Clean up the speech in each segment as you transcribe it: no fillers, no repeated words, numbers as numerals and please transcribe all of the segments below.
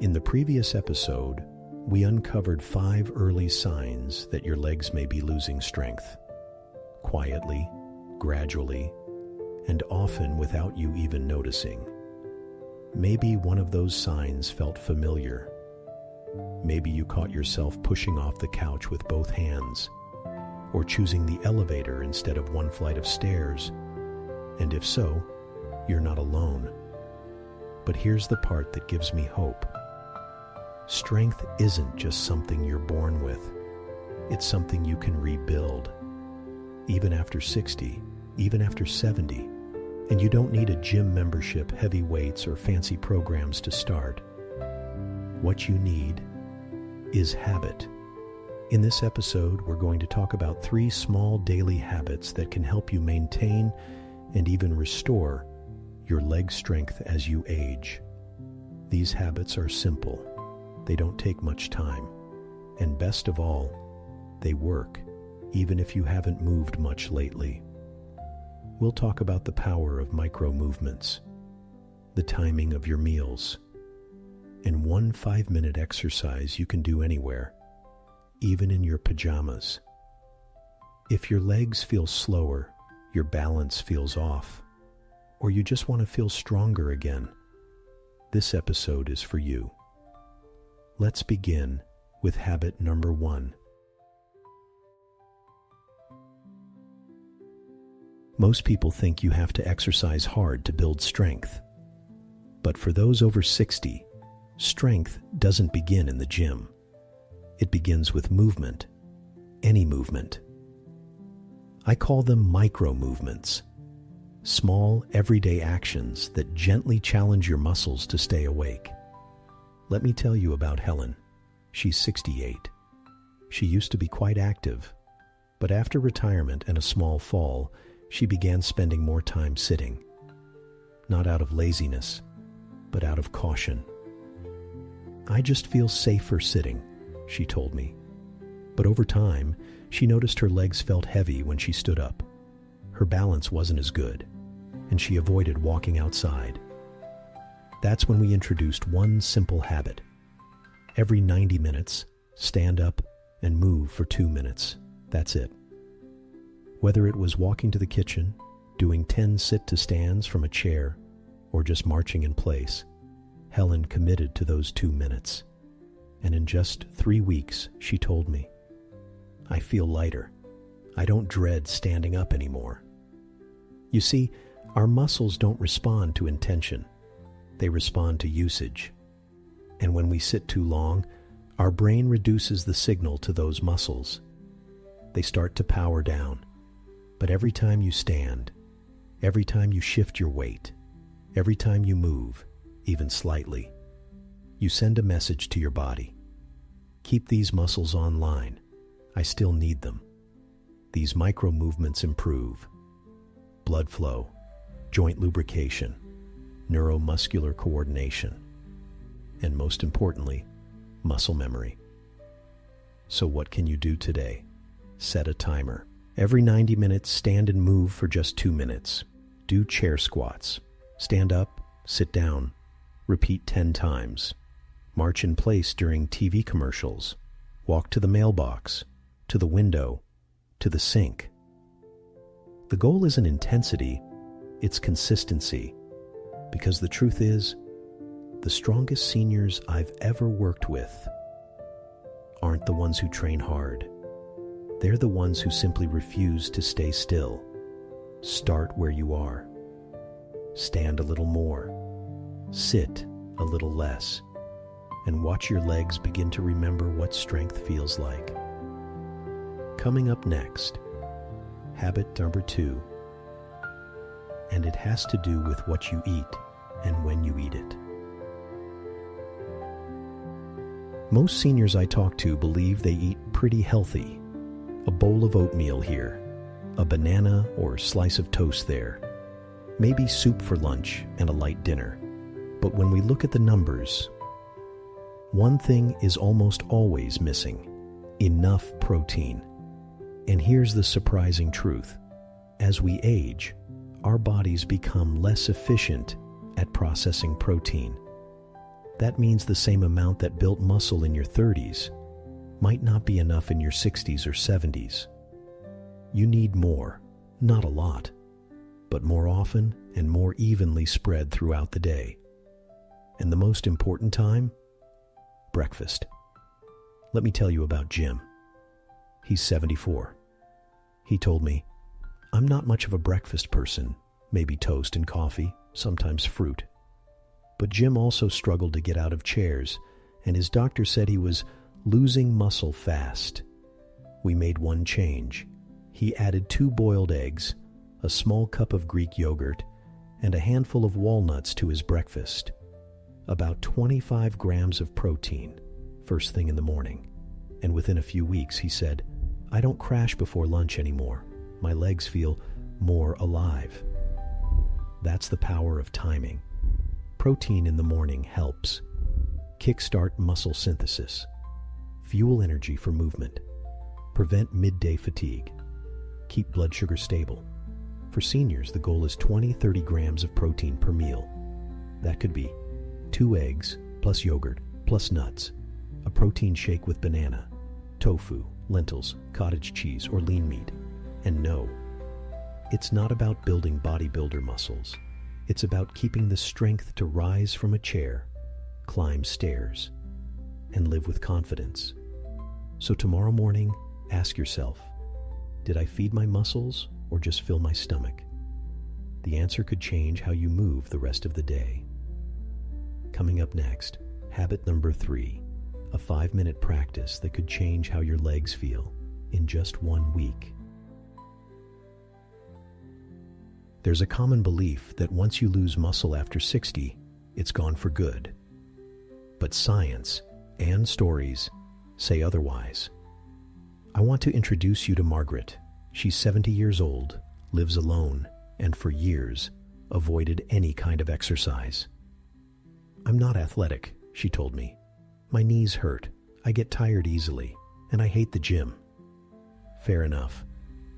In the previous episode, we uncovered 5 early signs that your legs may be losing strength. Quietly, gradually, and often without you even noticing. Maybe one of those signs felt familiar. Maybe you caught yourself pushing off the couch with both hands, or choosing the elevator instead of one flight of stairs. And if so, you're not alone. But here's the part that gives me hope. Strength isn't just something you're born with. It's something you can rebuild. Even after 60, even after 70. And you don't need a gym membership, heavy weights, or fancy programs to start. What you need is habit. In this episode, we're going to talk about 3 small daily habits that can help you maintain and even restore your leg strength as you age. These habits are simple. They don't take much time. And best of all, they work, even if you haven't moved much lately. We'll talk about the power of micro movements, the timing of your meals, and one 5-minute exercise you can do anywhere, even in your pajamas. If your legs feel slower, your balance feels off, or you just want to feel stronger again, this episode is for you. Let's begin with habit number 1. Most people think you have to exercise hard to build strength. But for those over 60, strength doesn't begin in the gym. It begins with movement, any movement. I call them micro movements, small, everyday actions that gently challenge your muscles to stay awake. Let me tell you about Helen. She's 68. She used to be quite active, but after retirement and a small fall, she began spending more time sitting. Not out of laziness, but out of caution. I just feel safer sitting, she told me. But over time, she noticed her legs felt heavy when she stood up. Her balance wasn't as good, and she avoided walking outside. That's when we introduced one simple habit. Every 90 minutes, stand up and move for 2 minutes. That's it. Whether it was walking to the kitchen, doing 10 sit-to-stands from a chair, or just marching in place, Helen committed to those 2 minutes. And in just 3 weeks, she told me, "I feel lighter. I don't dread standing up anymore." You see, our muscles don't respond to intention. They respond to usage. And when we sit too long, our brain reduces the signal to those muscles. They start to power down. But every time you stand, every time you shift your weight, every time you move, even slightly, you send a message to your body. Keep these muscles online. I still need them. These micro movements improve blood flow, joint lubrication, neuromuscular coordination, and most importantly, muscle memory. So what can you do today? Set a timer. Every 90 minutes, stand and move for just 2 minutes. Do chair squats. Stand up, sit down. Repeat 10 times. March in place during TV commercials. Walk to the mailbox, to the window, to the sink. The goal isn't intensity, it's consistency. Because the truth is, the strongest seniors I've ever worked with aren't the ones who train hard. They're the ones who simply refuse to stay still. Start where you are. Stand a little more. Sit a little less. And watch your legs begin to remember what strength feels like. Coming up next, habit number 2. And it has to do with what you eat and when you eat it. Most seniors I talk to believe they eat pretty healthy. A bowl of oatmeal here, a banana or slice of toast there, maybe soup for lunch and a light dinner. But when we look at the numbers, one thing is almost always missing: enough protein. And here's the surprising truth. As we age, our bodies become less efficient at processing protein. That means the same amount that built muscle in your 30s might not be enough in your 60s or 70s. You need more, not a lot, but more often and more evenly spread throughout the day. And the most important time? Breakfast. Let me tell you about Jim. He's 74. He told me, "I'm not much of a breakfast person, maybe toast and coffee, sometimes fruit." But Jim also struggled to get out of chairs, and his doctor said he was losing muscle fast. We made one change. He added 2 boiled eggs, a small cup of Greek yogurt, and a handful of walnuts to his breakfast. About 25 grams of protein, first thing in the morning. And within a few weeks, he said, "I don't crash before lunch anymore. My legs feel more alive." That's the power of timing. Protein in the morning helps kickstart muscle synthesis, fuel energy for movement, prevent midday fatigue, keep blood sugar stable. For seniors, the goal is 20-30 grams of protein per meal. That could be 2 eggs plus yogurt plus nuts, a protein shake with banana, tofu, lentils, cottage cheese, or lean meat. And no, it's not about building bodybuilder muscles. It's about keeping the strength to rise from a chair, climb stairs, and live with confidence. So tomorrow morning, ask yourself, did I feed my muscles or just fill my stomach? The answer could change how you move the rest of the day. Coming up next, habit number 3, a 5-minute practice that could change how your legs feel in just 1 week. There's a common belief that once you lose muscle after 60, it's gone for good. But science and stories say otherwise. I want to introduce you to Margaret. She's 70 years old, lives alone, and for years avoided any kind of exercise. "I'm not athletic," she told me. "My knees hurt, I get tired easily, and I hate the gym." Fair enough.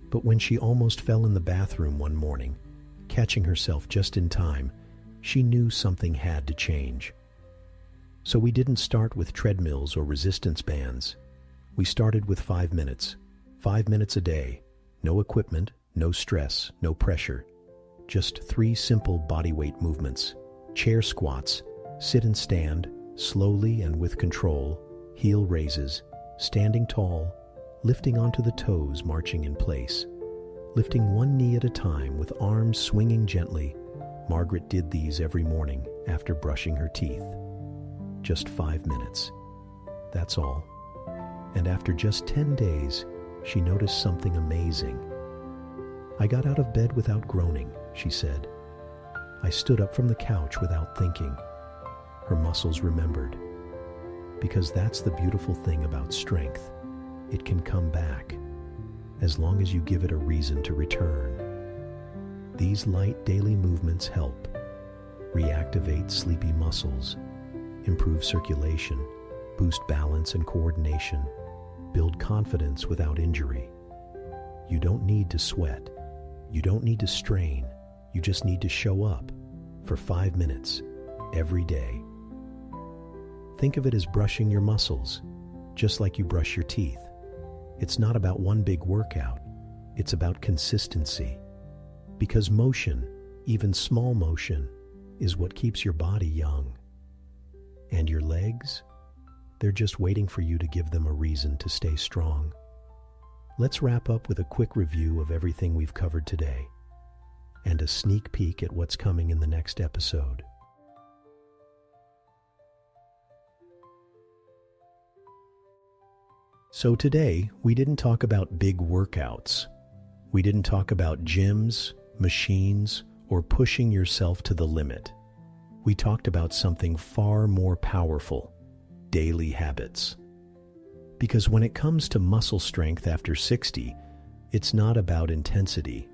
But when she almost fell in the bathroom one morning, catching herself just in time, she knew something had to change. So we didn't start with treadmills or resistance bands. We started with 5 minutes. 5 minutes a day. No equipment, no stress, no pressure. Just 3 simple bodyweight movements. Chair squats, sit and stand, slowly and with control, heel raises, standing tall, lifting onto the toes, marching in place. Lifting one knee at a time with arms swinging gently, Margaret did these every morning after brushing her teeth. Just 5 minutes. That's all. And after just 10 days, she noticed something amazing. "I got out of bed without groaning," she said. "I stood up from the couch without thinking." Her muscles remembered. Because that's the beautiful thing about strength. It can come back, as long as you give it a reason to return. These light daily movements help reactivate sleepy muscles, improve circulation, boost balance and coordination, build confidence without injury. You don't need to sweat. You don't need to strain. You just need to show up for 5 minutes every day. Think of it as brushing your muscles, just like you brush your teeth. It's not about one big workout. It's about consistency. Because motion, even small motion, is what keeps your body young. And your legs? They're just waiting for you to give them a reason to stay strong. Let's wrap up with a quick review of everything we've covered today, and a sneak peek at what's coming in the next episode. So today, we didn't talk about big workouts. We didn't talk about gyms, machines, or pushing yourself to the limit. We talked about something far more powerful: daily habits. Because when it comes to muscle strength after 60, it's not about intensity.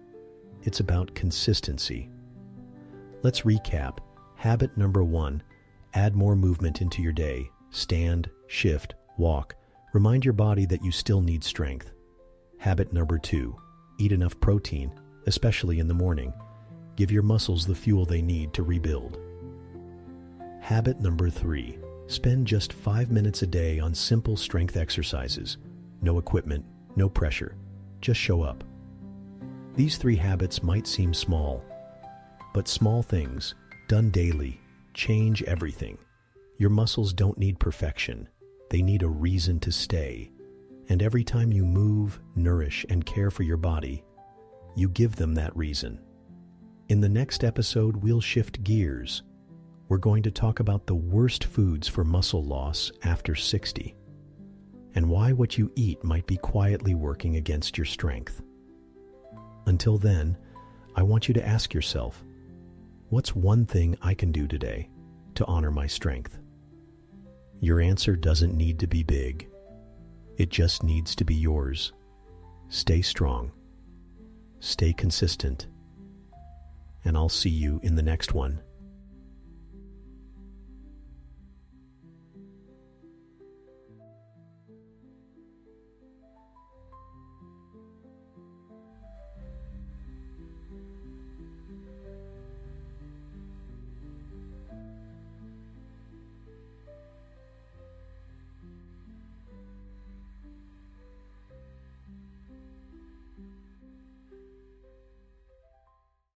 It's about consistency. Let's recap. Habit number 1, add more movement into your day. Stand, shift, walk. Remind your body that you still need strength. Habit number 2, eat enough protein, especially in the morning. Give your muscles the fuel they need to rebuild. Habit number 3, Spend just 5 minutes a day on simple strength exercises. No equipment, no pressure. Just show up. These 3 habits might seem small, but small things, done daily, change everything. Your muscles don't need perfection. They need a reason to stay. And every time you move, nourish, and care for your body, you give them that reason. In the next episode, we'll shift gears. We're going to talk about the worst foods for muscle loss after 60, and why what you eat might be quietly working against your strength. Until then, I want you to ask yourself, what's one thing I can do today to honor my strength? Your answer doesn't need to be big. It just needs to be yours. Stay strong. Stay consistent. And I'll see you in the next one.